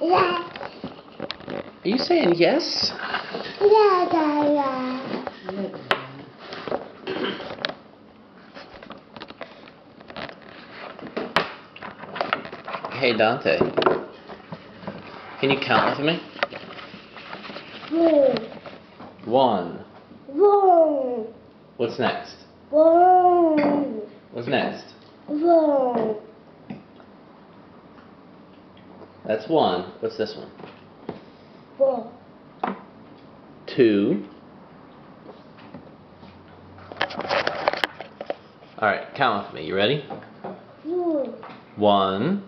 Yeah. Are you saying yes? Yeah. Hey Dante, can you count with me? 1. What's next? What's next? That's 1. What's this one? 2. Alright, count with me. You ready? 1,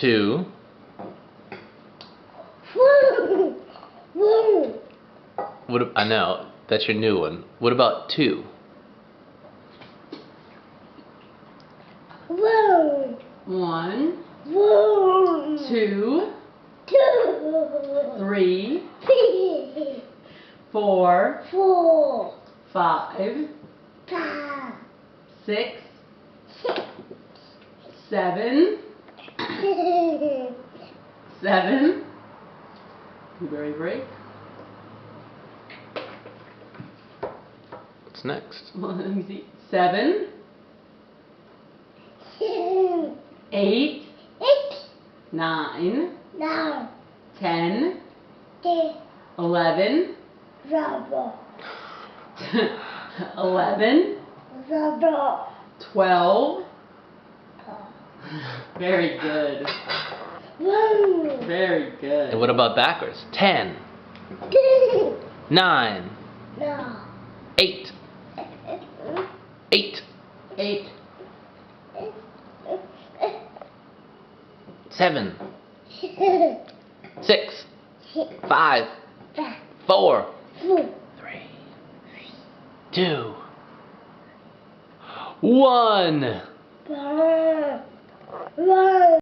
2. I know, that's your new one. What about 2? 1, 2, 3, 4, 5, 6, 7. 7. Blueberry break. What's next? Let me see. 7, 8, 9, 10, 11, 11, 12. Very good. Very good. And what about backwards? 10, 9, 8, 8, 8, 7, 6, 5, 4, 3, 2, 1.